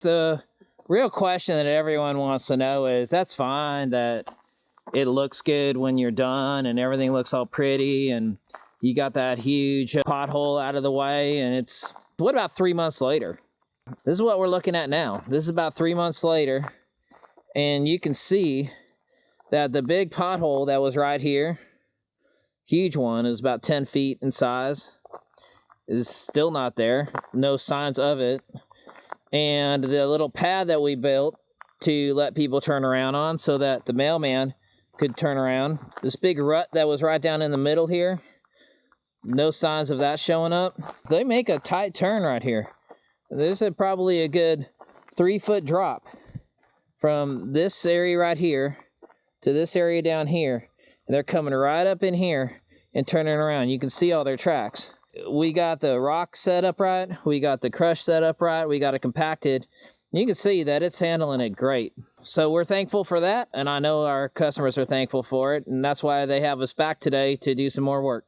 The real question that everyone wants to know is, that's fine that it looks good when you're done and everything looks all pretty and you got that huge pothole out of the way, and it's, what about 3 months later? This is what we're looking at now. This is about 3 months later, and you can see that the big pothole that was right here, huge one, is about 10 feet in size, is still not there. No signs of it. And the little pad that we built to let people turn around on so that the mailman could turn around, this big rut that was right down in the middle here, no signs of that showing up. They make a tight turn right here. There's probably a good 3-foot drop from this area right here to this area down here, and they're coming right up in here and turning around. You can see all their tracks. We got the rock set up right, we got the crush set up right, we got it compacted. You can see that it's handling it great. So we're thankful for that, and I know our customers are thankful for it, and that's why they have us back today to do some more work.